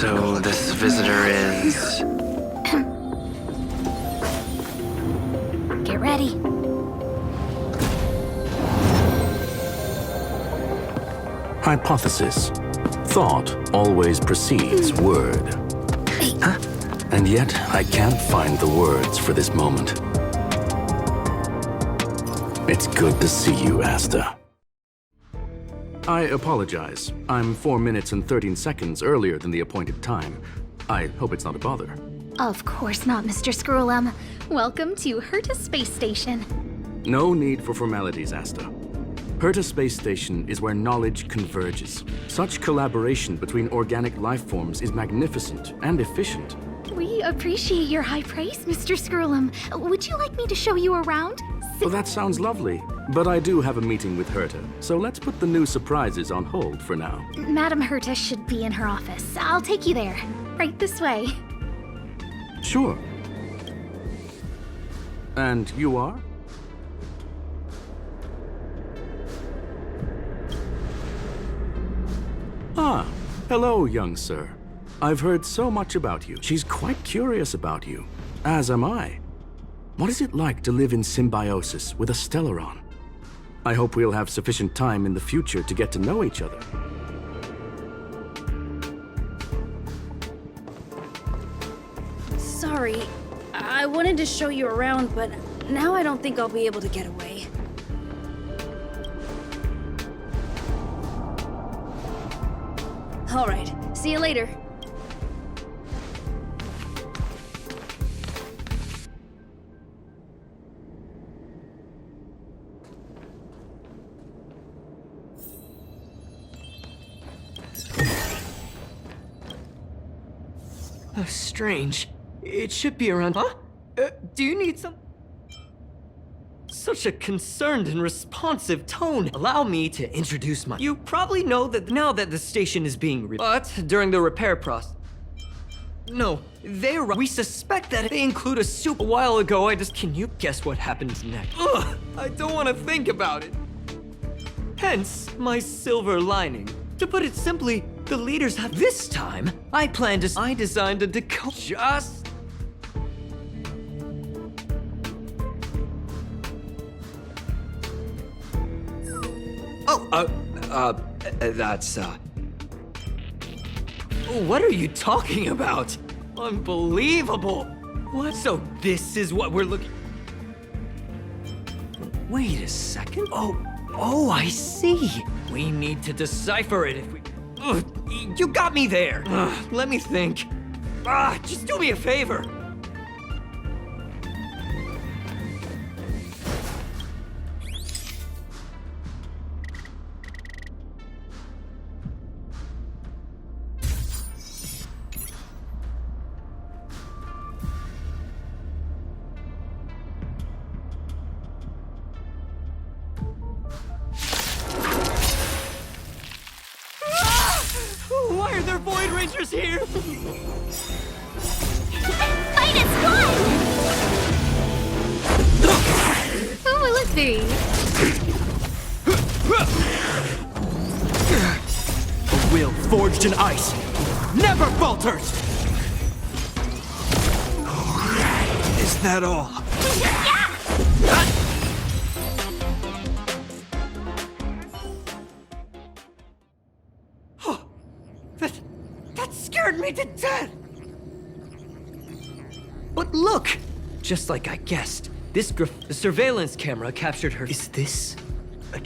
So this visitor is... Get ready. Hypothesis. Thought always precedes word. Huh? And yet, I can't find the words for this moment. It's good to see you, Asta. I apologize. I'm 4 minutes and 13 seconds earlier than the appointed time. I hope it's not a bother. Of course not, Mr. Screwlum. Welcome to Herta Space Station. No need for formalities, Asta. Herta Space Station is where knowledge converges. Such collaboration between organic life forms is magnificent and efficient. We appreciate your high praise, Mr. Screwlum. Would you like me to show you around? Well, that sounds lovely. But I do have a meeting with Herta, so let's put the new surprises on hold for now. Madam Herta should be in her office. I'll take you there. Right this way. Sure. And you are? Ah, hello, young sir. I've heard so much about you. She's quite curious about you, as am I. What is it like to live in symbiosis with a Stellaron? I hope we'll have sufficient time in the future to get to know each other. Sorry, I wanted to show you around, but now I don't think I'll be able to get away. All right, see you later. Oh, strange. It should be around. Huh? Do you need some? Such a concerned and responsive tone. Allow me to introduce my. You probably know that now that the station is being but during the repair process. No, we suspect that they include a soup. A while ago, Can you guess what happens next? Ugh! I don't want to think about it. Hence, my silver lining. To put it simply, the leaders have. This time, I designed a decode. Just. That's, What are you talking about? Unbelievable! What? So this is what we're looking... Wait a second. Oh, I see. We need to decipher it if we... Ugh, you got me there. Let me think. Just do me a favor. Void Rangers here! Fight is fun! Oh, let's see. A will forged in ice never falters! Is that all? That scared me to death! But look! Just like I guessed, the surveillance camera captured her. Is this?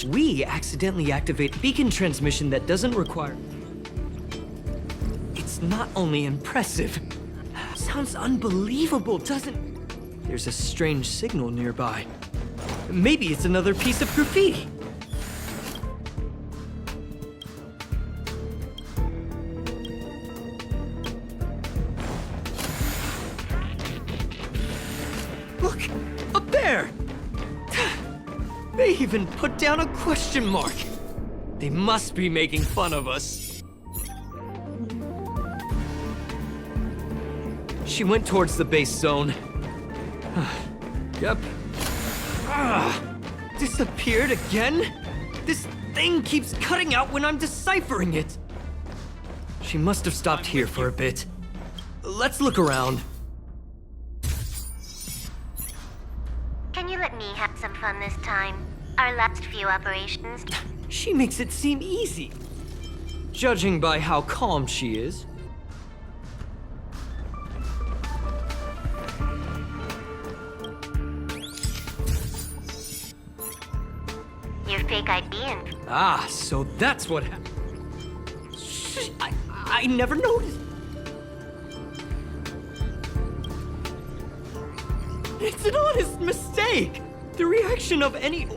We accidentally activate beacon transmission that doesn't require. It's not only impressive, sounds unbelievable, doesn't? There's a strange signal nearby. Maybe it's another piece of graffiti. Look, up there! They even put down a question mark. They must be making fun of us. She went towards the base zone. Yep. Disappeared again? This thing keeps cutting out when I'm deciphering it. She must have stopped here for a bit. Let's look around. Can you let me have some fun this time? Our last few operations. She makes it seem easy. Judging by how calm she is. Your fake ID and Ah, so that's what happened. I never noticed. It's an honest mistake. The reaction of any...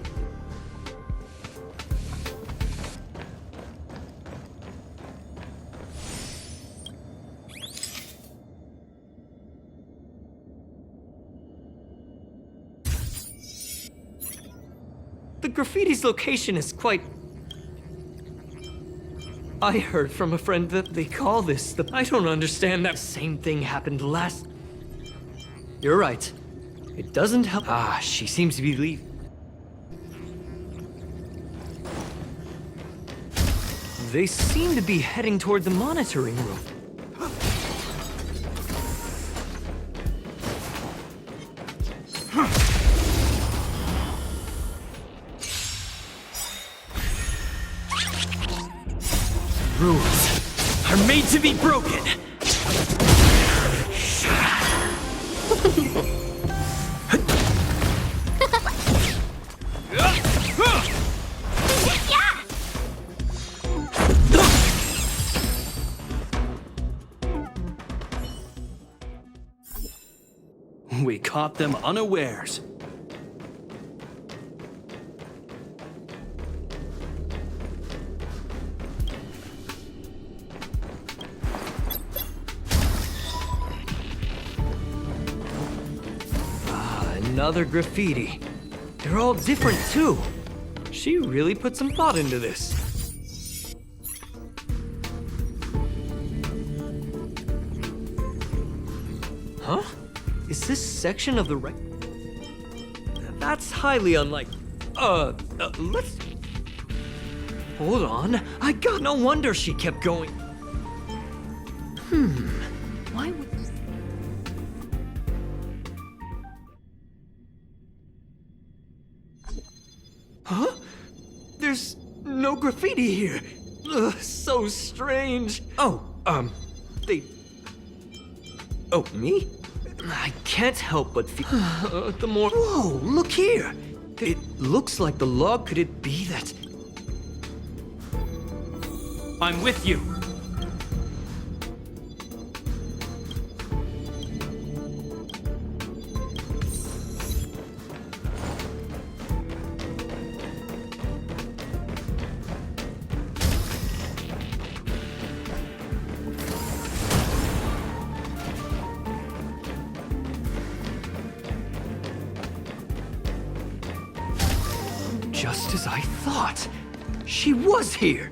The graffiti's location is quite... I heard from a friend that they call this the... I don't understand that. Same thing happened last... You're right. It doesn't help... Ah, she seems to be leaving. They seem to be heading toward the monitoring room. Rules are made to be broken. We caught them unawares. Another graffiti. They're all different too. She really put some thought into this. Huh? Is this section of the That's highly unlikely. Let's... Hold on. No wonder she kept going. Why would... Huh? There's no graffiti here. Ugh, so strange. They... Oh, me? I can't help but feel... the more... Whoa, look here! It looks like the log. Could it be that... I'm with you. Just as I thought. She was here.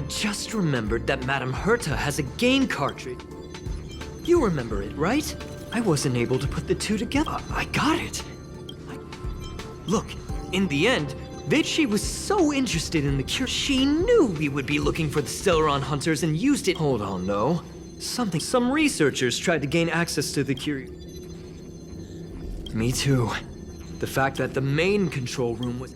just remembered that Madame Herta has a game cartridge. You remember it, right? I wasn't able to put the two together. I got it. Look, in the end, she was so interested in the cure, she knew we would be looking for the Stellaron hunters and used it. Hold on, though. Some researchers tried to gain access to the cure. Me too. The fact that the main control room was...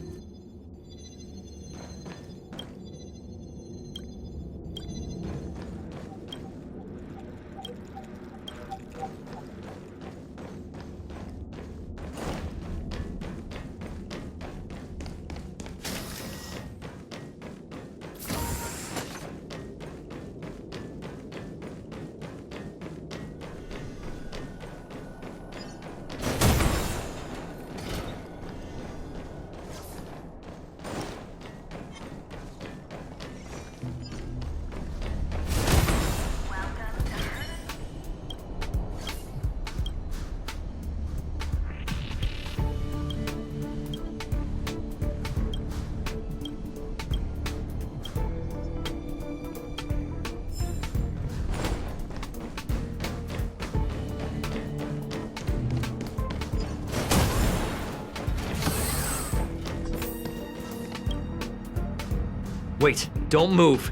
Wait, don't move.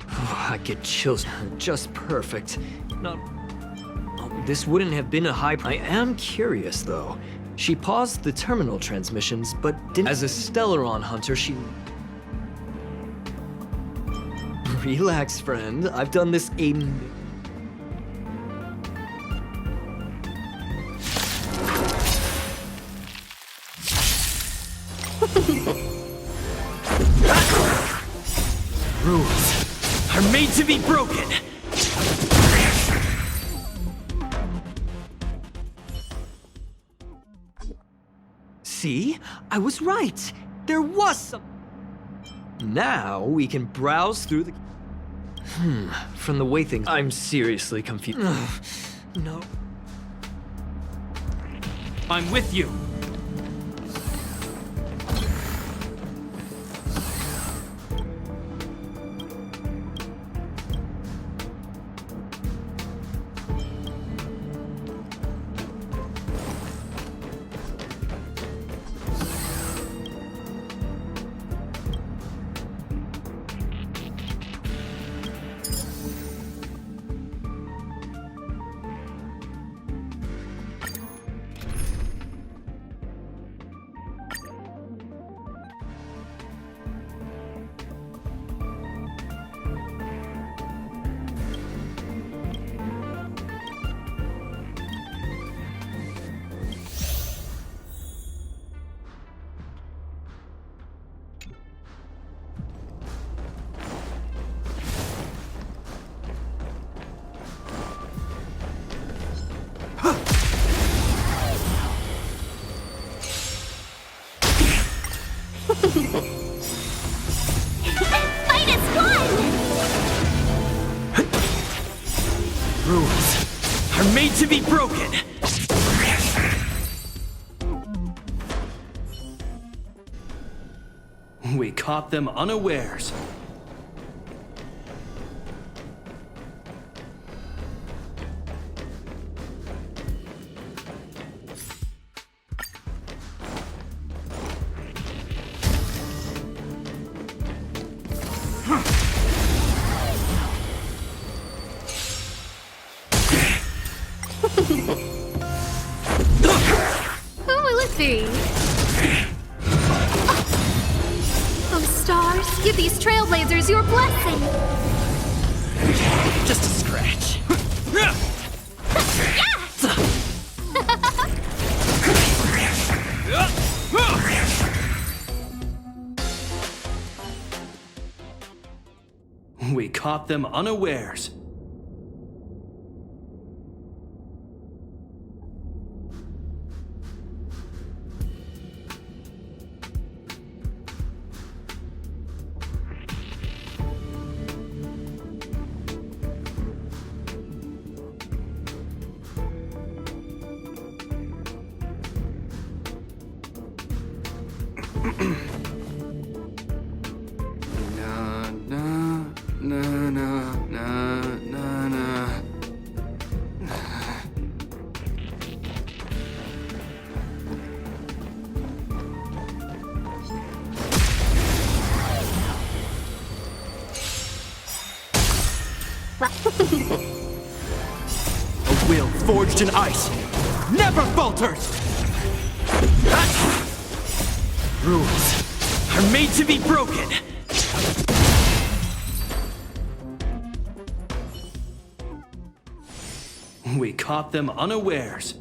I get chills. Just perfect. No, this wouldn't have been a high... I am curious, though. She paused the terminal transmissions, but didn't... As a Stellaron hunter, she... Relax, friend. I've done this Rules are made to be broken. See? I was right. There was some... Now we can browse through the... From the way things... I'm seriously confused. No. I'm with you. Fight is won! Rules are made to be broken. We caught them unawares. Who will it be? Oh, stars, give these trailblazers your blessing! Just a scratch. We caught them unawares. Na, na. A will forged in ice never falters! Rules are made to be broken! We caught them unawares.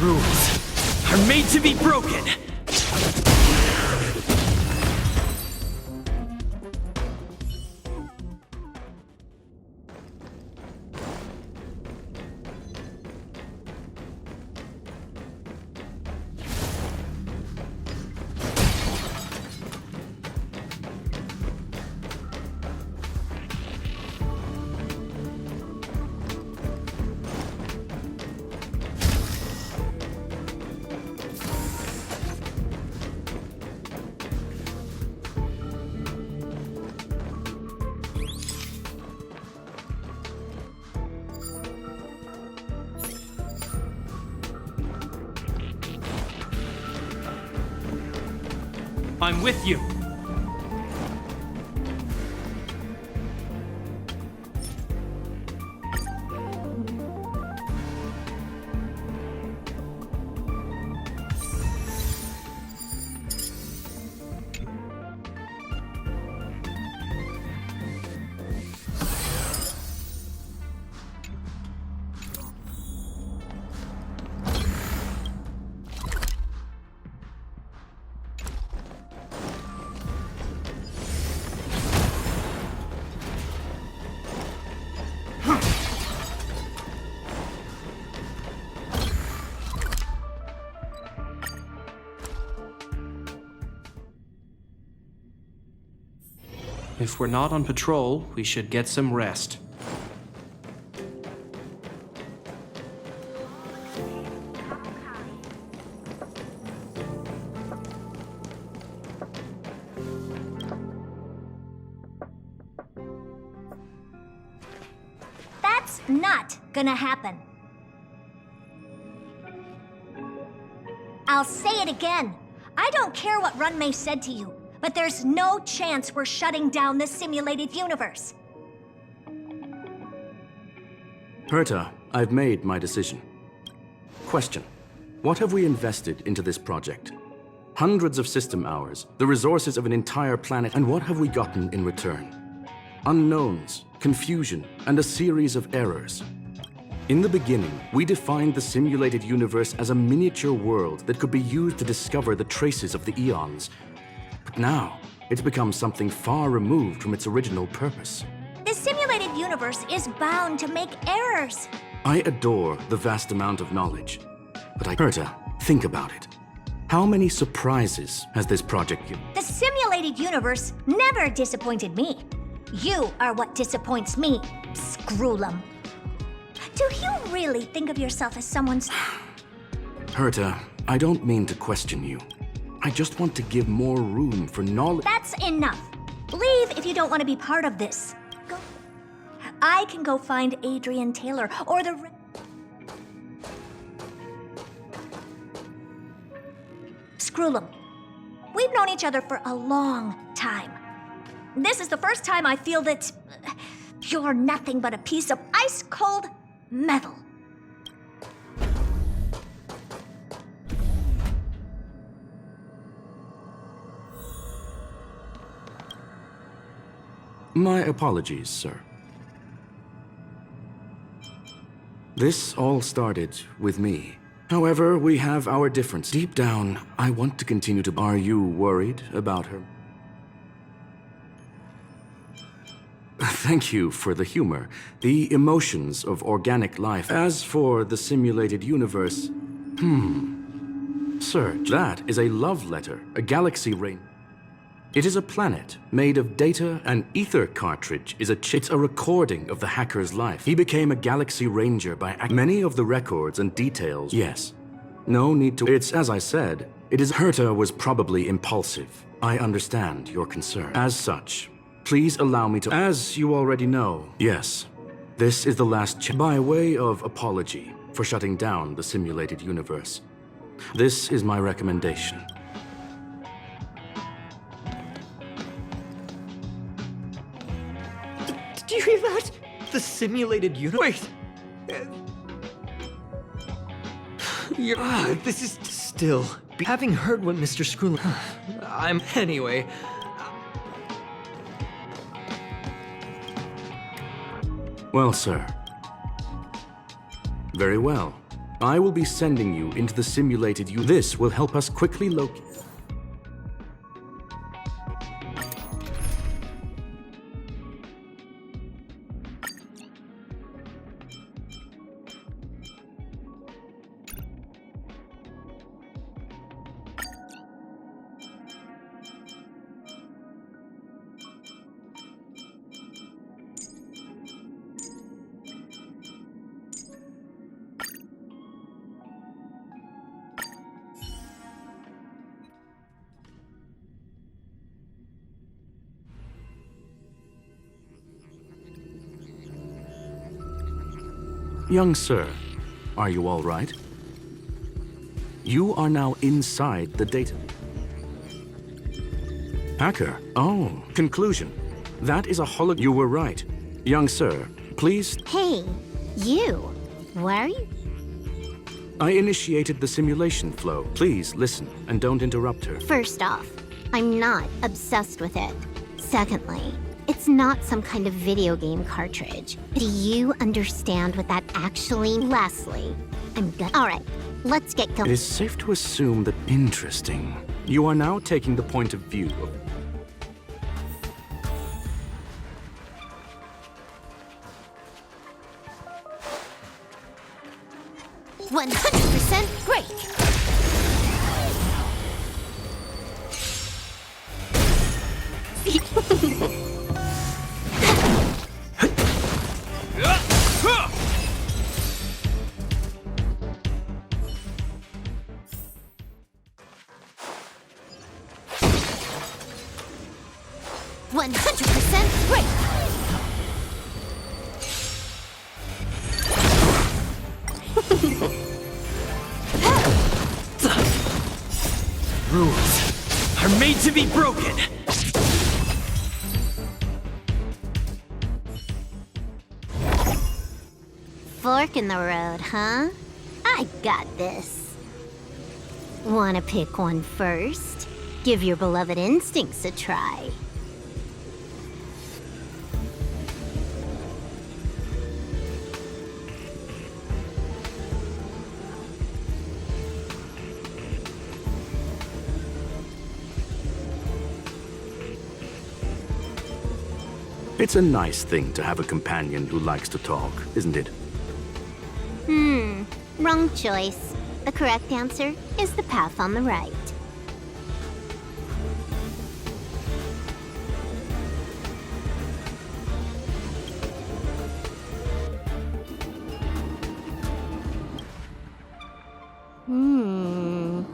Rules are made to be broken! I'm with you. If we're not on patrol, we should get some rest. That's not gonna happen. I'll say it again. I don't care what Runmei said to you, but there's no chance we're shutting down this simulated universe. Herta, I've made my decision. Question: what have we invested into this project? Hundreds of system hours, the resources of an entire planet, and what have we gotten in return? Unknowns, confusion, and a series of errors. In the beginning, we defined the simulated universe as a miniature world that could be used to discover the traces of the eons. But now, it's become something far removed from its original purpose. This simulated universe is bound to make errors. I adore the vast amount of knowledge, but Herta, think about it. How many surprises has this project given? The simulated universe never disappointed me. You are what disappoints me, Scroolum. Do you really think of yourself as someone's... Herta, I don't mean to question you. I just want to give more room for knowledge. That's enough. Leave if you don't want to be part of this. Go. I can go find Adrian Taylor or the... Scroolum. We've known each other for a long time. This is the first time I feel that you're nothing but a piece of ice-cold metal. My apologies, sir. This all started with me. However, we have our differences. Deep down, I want to continue to... Are you worried about her? Thank you for the humor. The emotions of organic life. As for the simulated universe... Sir, that is a love letter, a galaxy rain. It is a planet made of data. An ether cartridge is a chip. It's a recording of the hacker's life. He became a galaxy ranger by many of the records and details. Yes. No need to... It's as I said. It is... Herta was probably impulsive. I understand your concern. As such, please allow me to... As you already know, yes. This is the last by way of apology for shutting down the simulated universe. This is my recommendation. Do you hear that? The simulated universe. Wait. This is still... Having heard what Mr. Scroolum... I'm... Anyway... Well, sir. Very well. I will be sending you into the simulated This will help us quickly locate... Young sir, are you all right? You are now inside the data. Hacker? Oh, conclusion. That is a holo... You were right. Young sir, please... Hey, you. Where are you? I initiated the simulation flow. Please listen and don't interrupt her. First off, I'm not obsessed with it. Secondly, it's not some kind of video game cartridge. Do you understand what that actually... Lastly, I'm good. All right, let's get going. It is safe to assume that... Interesting. You are now taking the point of view of... 100% great! Rules are made to be broken. Fork in the road, huh? I got this. Wanna pick one first? Give your beloved instincts a try. It's a nice thing to have a companion who likes to talk, isn't it? Wrong choice. The correct answer is the path on the right.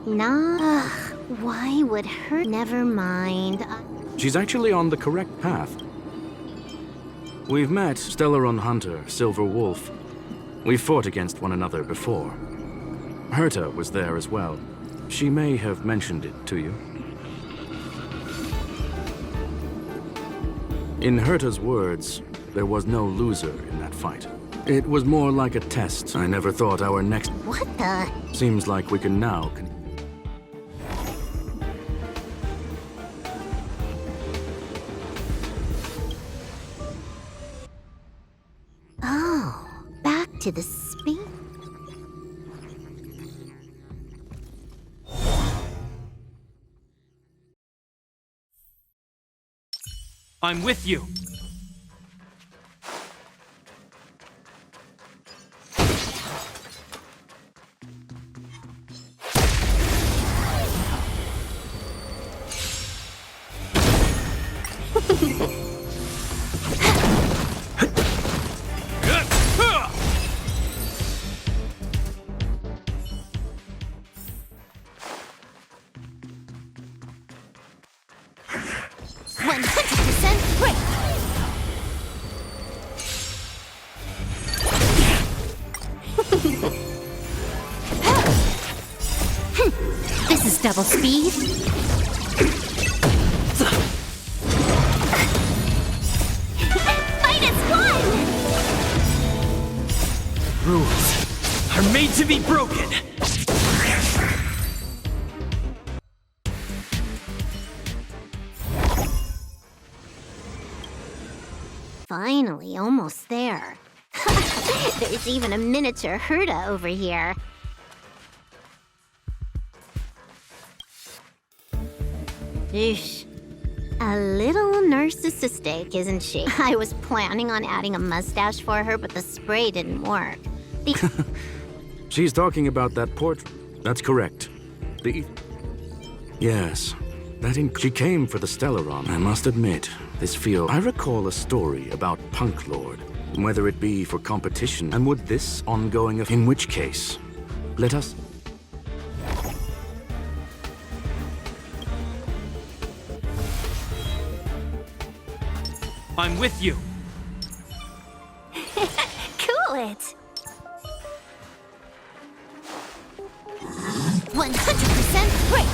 Nah. Why would her? Never mind. She's actually on the correct path. We've met Stellaron Hunter, Silver Wolf. We've fought against one another before. Herta was there as well. She may have mentioned it to you. In Herta's words, there was no loser in that fight. It was more like a test. I never thought our next... What the? Seems like we can now... Oh, back to the speed. I'm with you. This is double speed. Minus one! Rules are made to be broken. Finally, almost there. There's even a miniature Herta over here. Eesh. A little narcissistic, isn't she? I was planning on adding a mustache for her, but the spray didn't work. She's talking about that portrait. That's correct. Yes. She came for the Stellaron. I must admit, this feels... I recall a story about Punk Lord. Whether it be for competition, and would this ongoing... In which case, let us... I'm with you. Cool it! 100% break!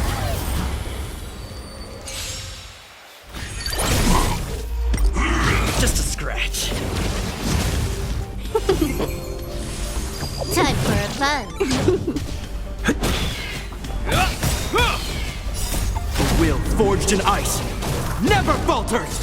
Just a scratch. Time for a buzz. A will forged in ice never falters!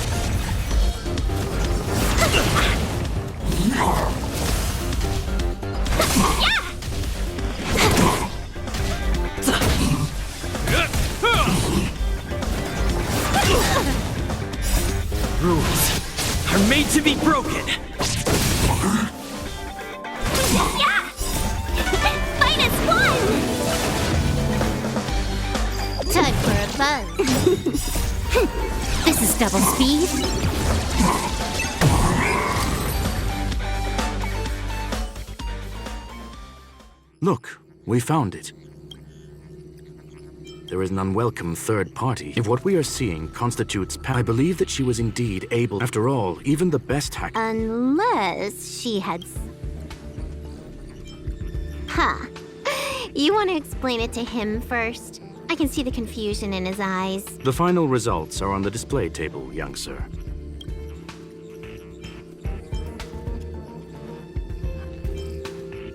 Rules are made to be broken. Yeah! Minus one! Time for a buzz. This is double speed. Look, we found it. There is an unwelcome third party. If what we are seeing constitutes I believe that she was indeed able... After all, even the best hack... Unless she had... Huh. You want to explain it to him first? I can see the confusion in his eyes. The final results are on the display table, young sir.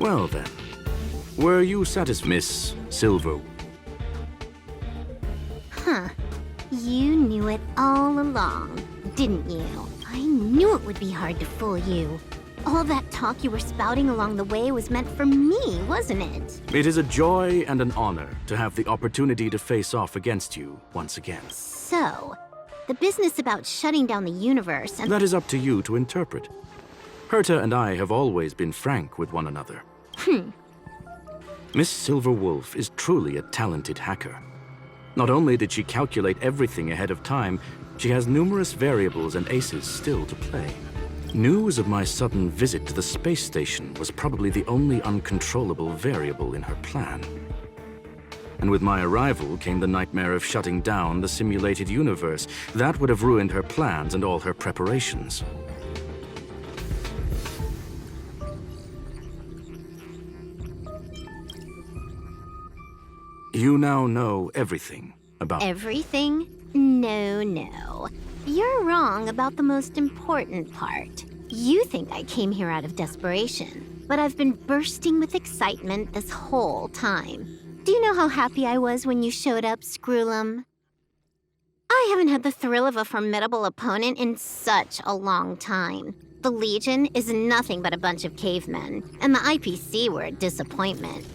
Well then, were you satisfied, Miss Silver? Huh. You knew it all along, didn't you? I knew it would be hard to fool you. All that talk you were spouting along the way was meant for me, wasn't it? It is a joy and an honor to have the opportunity to face off against you once again. So, The business about shutting down the universe and— That is up to you to interpret. Herta and I have always been frank with one another. Miss Silverwolf is truly a talented hacker. Not only did she calculate everything ahead of time, she has numerous variables and aces still to play. News of my sudden visit to the space station was probably the only uncontrollable variable in her plan. And with my arrival came the nightmare of shutting down the simulated universe. That would have ruined her plans and all her preparations. You now know everything about— Everything? No. You're wrong about the most important part. You think I came here out of desperation, but I've been bursting with excitement this whole time. Do you know how happy I was when you showed up, Scroolum? I haven't had the thrill of a formidable opponent in such a long time. The Legion is nothing but a bunch of cavemen, and the IPC were a disappointment.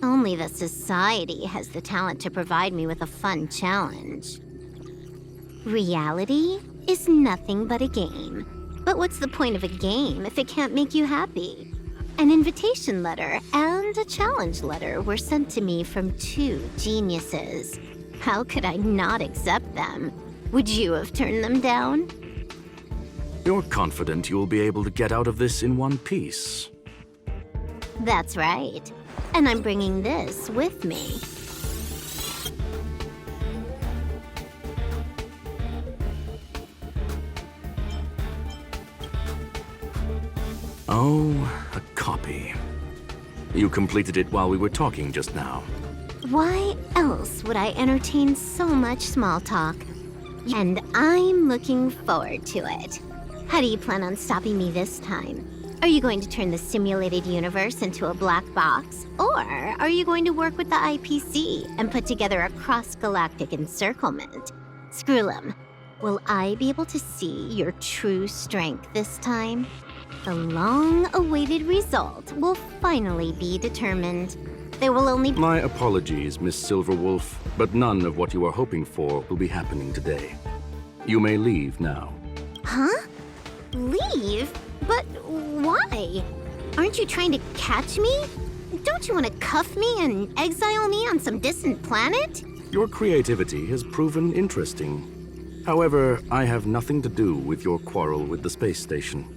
Only the Society has the talent to provide me with a fun challenge. Reality is nothing but a game. But what's the point of a game if it can't make you happy? An invitation letter and a challenge letter were sent to me from 2 geniuses. How could I not accept them? Would you have turned them down? You're confident you'll be able to get out of this in one piece. That's right. And I'm bringing this with me. Oh, a copy. You completed it while we were talking just now. Why else would I entertain so much small talk? And I'm looking forward to it. How do you plan on stopping me this time? Are you going to turn the simulated universe into a black box? Or are you going to work with the IPC and put together a cross-galactic encirclement? Scroolum, will I be able to see your true strength this time? The long-awaited result will finally be determined. There will only— My apologies, Miss Silverwolf, but none of what you are hoping for will be happening today. You may leave now. Huh? Leave? But why? Aren't you trying to catch me? Don't you want to cuff me and exile me on some distant planet? Your creativity has proven interesting. However, I have nothing to do with your quarrel with the space station.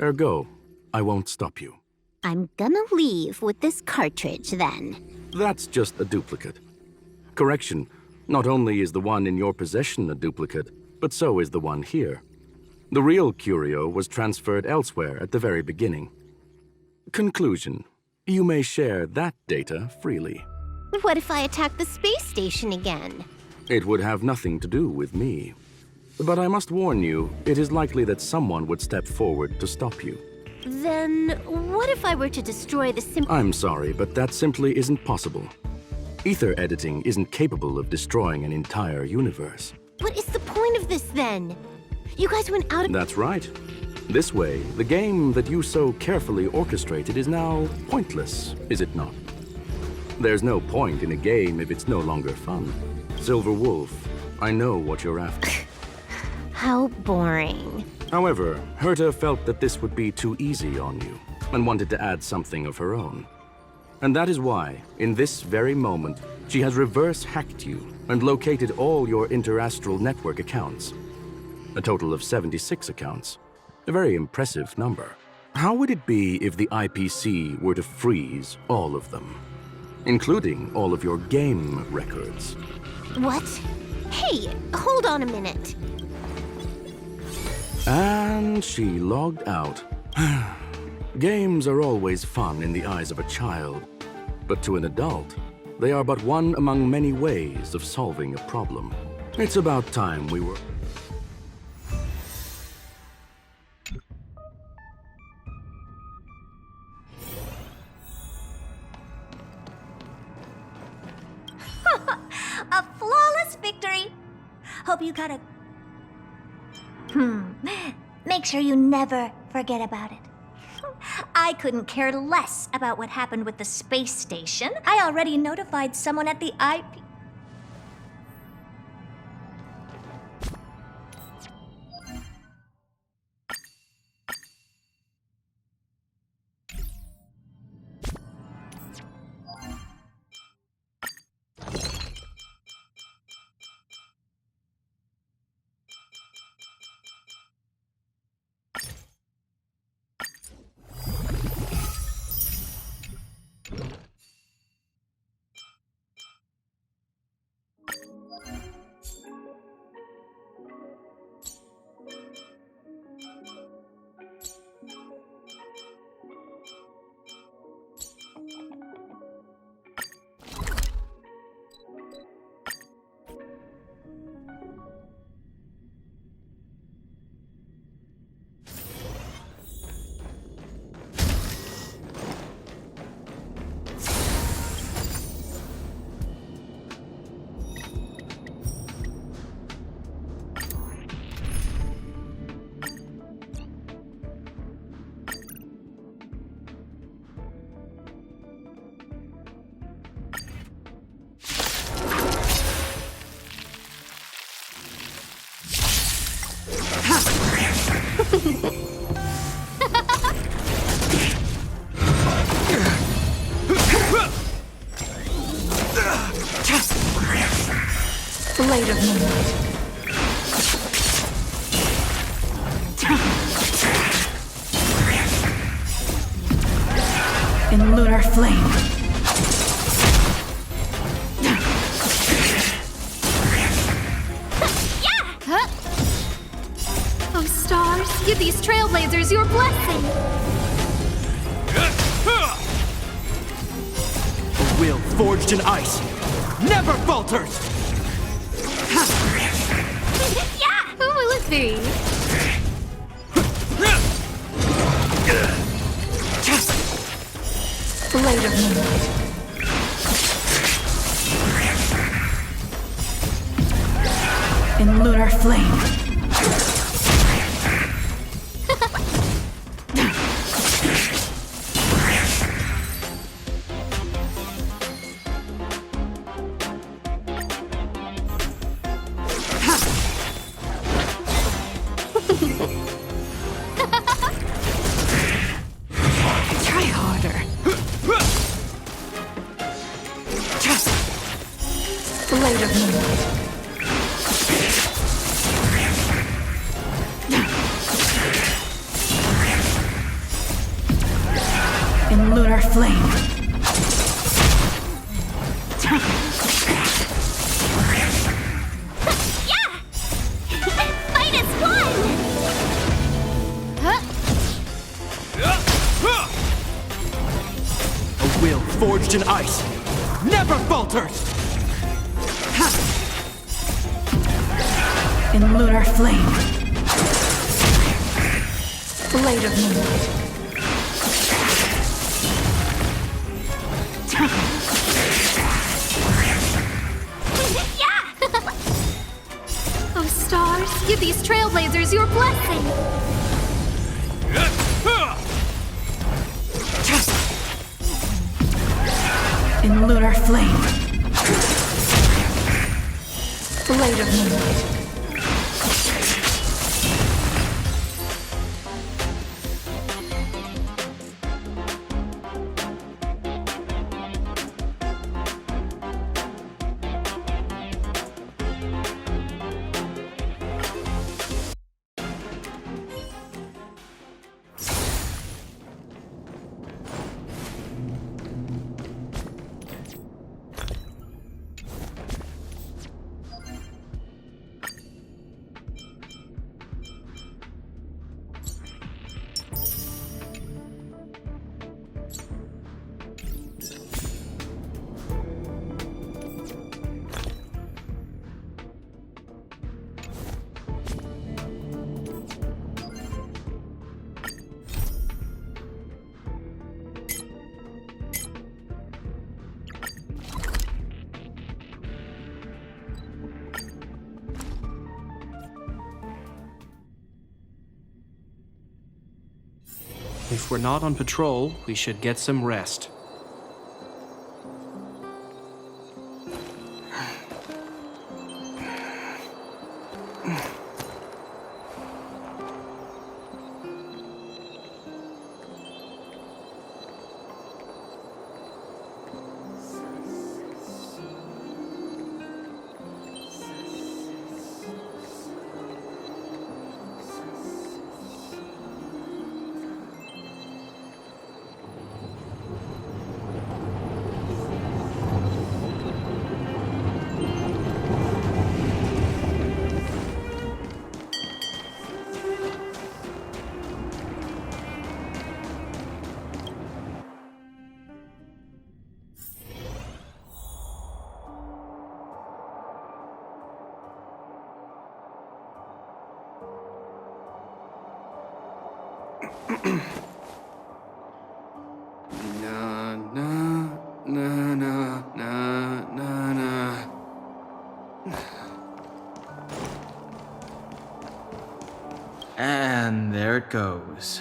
Ergo, I won't stop you. I'm gonna leave with this cartridge then. That's just a duplicate. Correction, not only is the one in your possession a duplicate, but so is the one here. The real curio was transferred elsewhere at the very beginning. Conclusion, you may share that data freely. What if I attack the space station again? It would have nothing to do with me. But I must warn you, it is likely that someone would step forward to stop you. Then what if I were to destroy the I'm sorry, but that simply isn't possible. Ether editing isn't capable of destroying an entire universe. What is the point of this then? You guys went out of— That's right. This way, the game that you so carefully orchestrated is now pointless, is it not? There's no point in a game if it's no longer fun. Silverwolf, I know what you're after. How boring. However, Herta felt that this would be too easy on you, and wanted to add something of her own. And that is why, in this very moment, she has reverse-hacked you and located all your interastral network accounts. A total of 76 accounts. A very impressive number. How would it be if the IPC were to freeze all of them? Including all of your game records. What? Hey, hold on a minute. And she logged out. Games are always fun in the eyes of a child, but to an adult, they are but one among many ways of solving a problem. It's about time we were... A flawless victory! Hope you got a... Make sure you never forget about it. I couldn't care less about what happened with the space station. I already notified someone at the IP... Blade of moonlight. In lunar flame. Oh, stars, give these trailblazers your blessing. A will forged in ice never falters! Who will it be? Blade of moonlight. In lunar flame. Try harder. Blade of moonlight. In lunar flame. Fight is won! A will forged in ice never falters! In lunar flame. Blade of moonlight. Oh, stars, give these trailblazers your blessing. In lunar flame. Blade of moonlight. If we're not on patrol, we should get some rest. Na na na na na na na. And there it goes.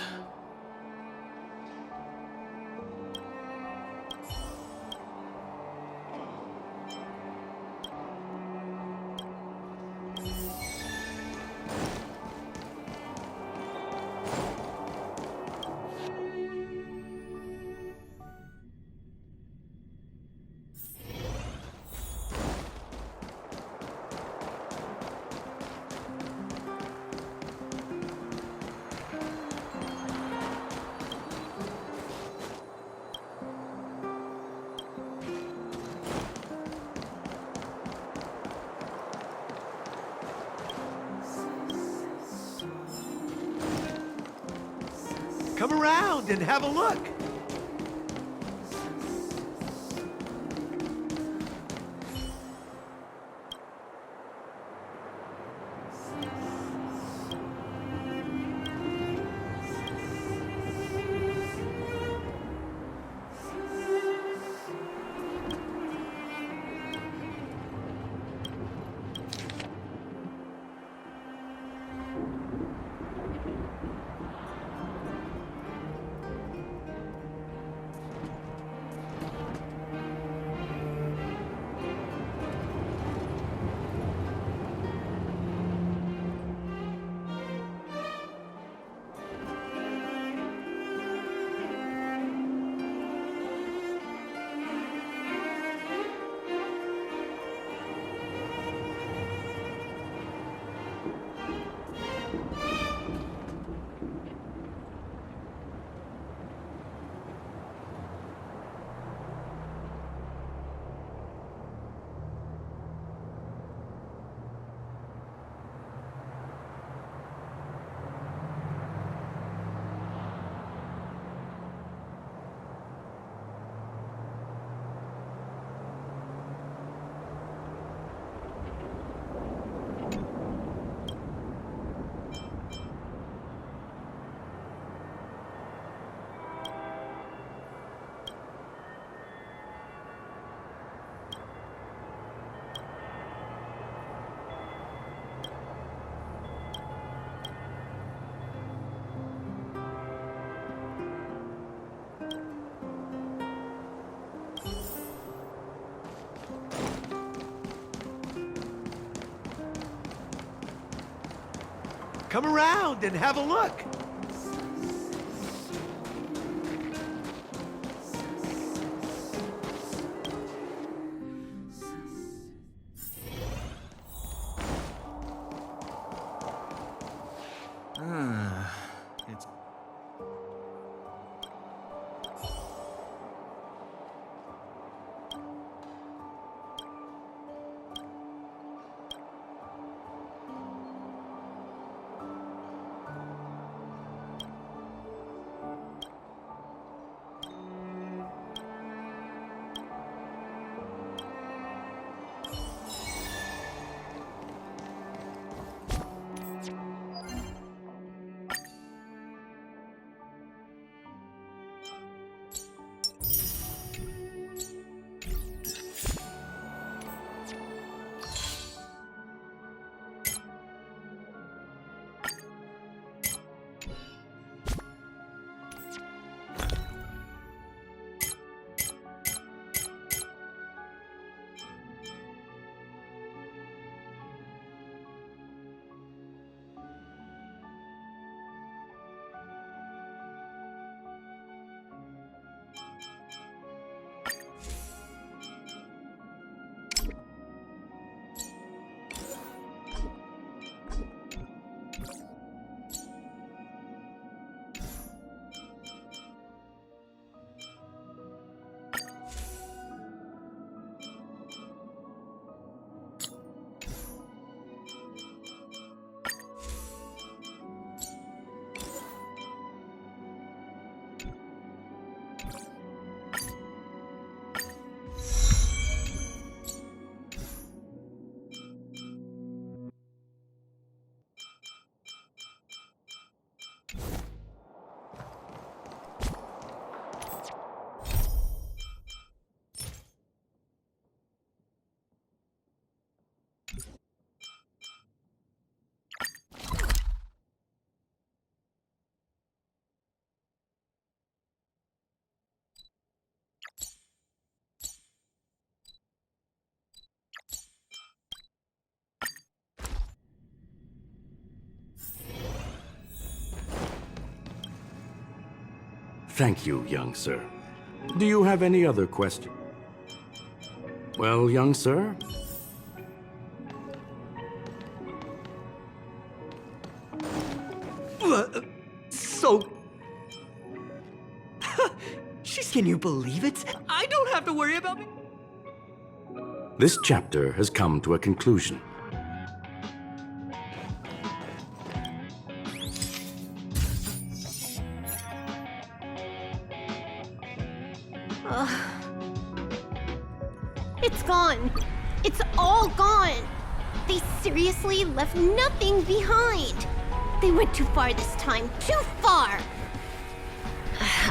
Come around and have a look. Come around and have a look. It's... Thank you, young sir. Do you have any other questions? Well, young sir? So... Can you believe it? I don't have to worry about me. This chapter has come to a conclusion. It's gone. It's all gone. They seriously left nothing behind. They went too far this time. Too far.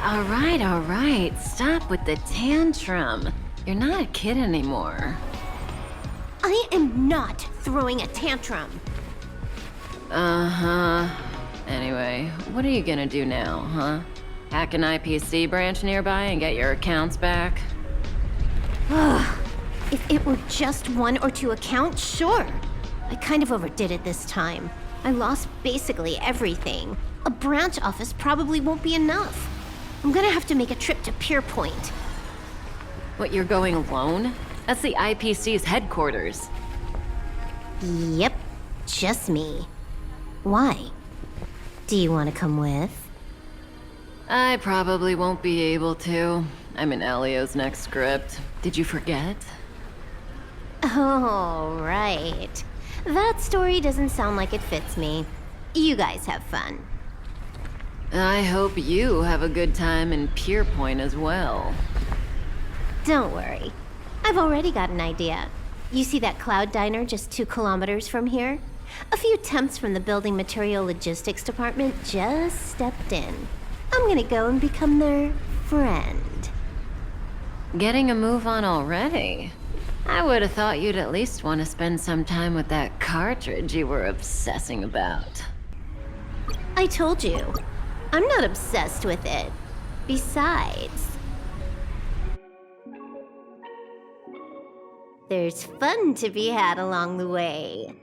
All right. Stop with the tantrum. You're not a kid anymore. I am not throwing a tantrum. Uh-huh. Anyway, what are you gonna do now, huh? Hack an IPC branch nearby and get your accounts back? If it were just 1 or 2 accounts, sure. I kind of overdid it this time. I lost basically everything. A branch office probably won't be enough. I'm gonna have to make a trip to Pierpoint. What, you're going alone? That's the IPC's headquarters. Yep, just me. Why? Do you want to come with? I probably won't be able to. I'm in Elio's next script. Did you forget? Oh, right. That story doesn't sound like it fits me. You guys have fun. I hope you have a good time in Pierpoint as well. Don't worry. I've already got an idea. You see that cloud diner just 2 kilometers from here? A few temps from the building material logistics department just stepped in. I'm gonna go and become their friend. Getting a move on already? I would have thought you'd at least want to spend some time with that cartridge you were obsessing about. I told you, I'm not obsessed with it. Besides, there's fun to be had along the way.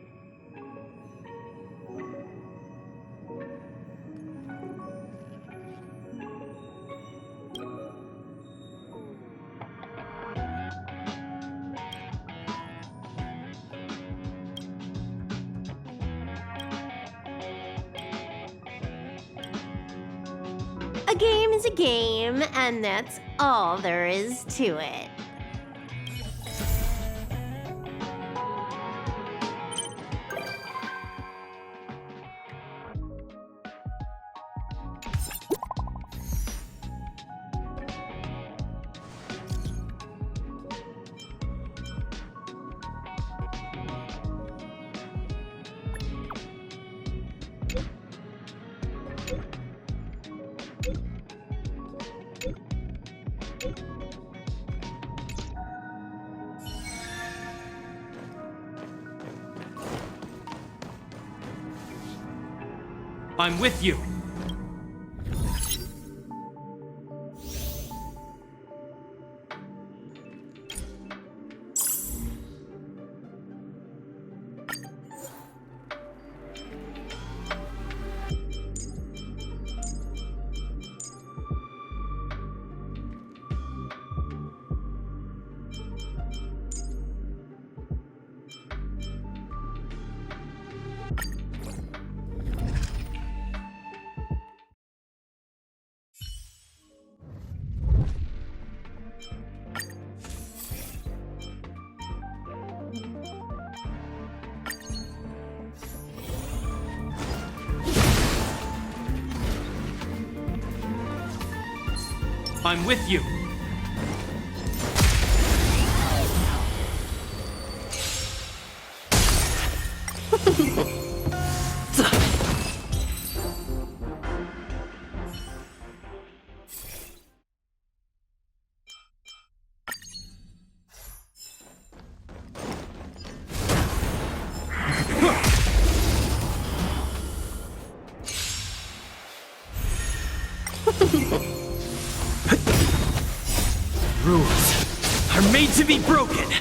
A game is a game, and that's all there is to it. I'm with you. I'm with you. Rules are made to be broken.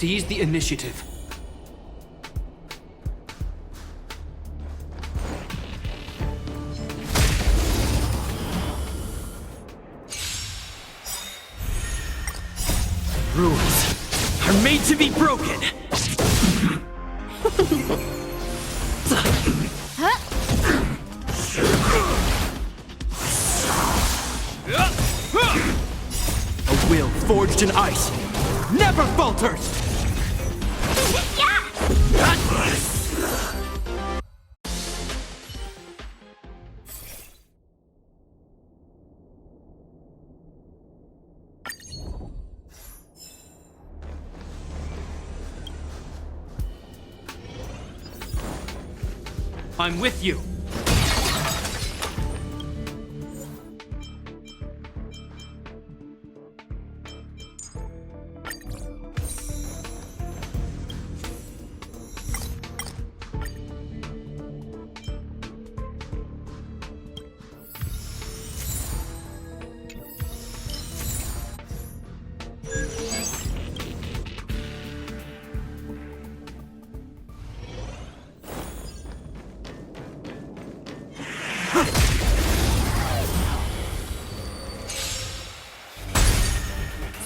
Seize the initiative. Rules are made to be broken. A will forged in ice never falters. I'm with you.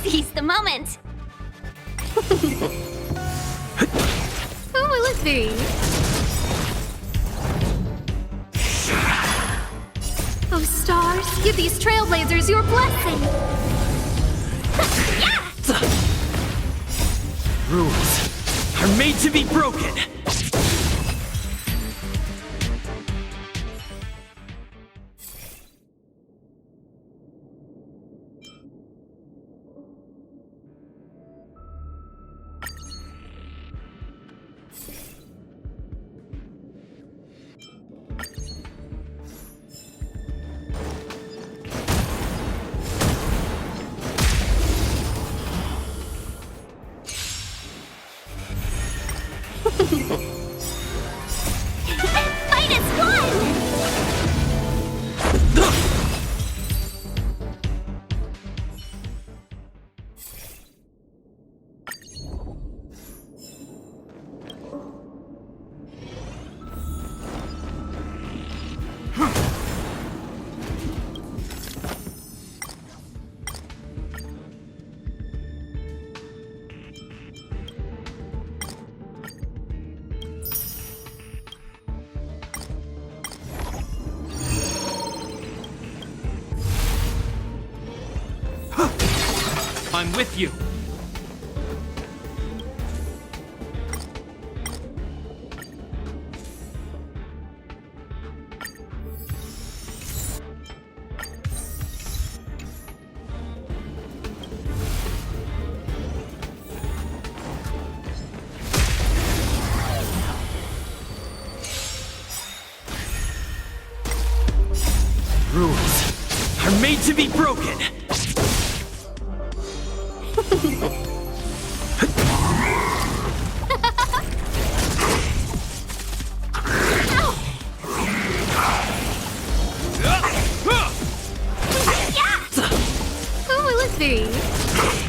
Seize the moment. Who will it be? Oh, stars, give these trailblazers your blessing! Rules are made to be broken. Fight is won! I'm with you. Rules are made to be broken. Who will it be?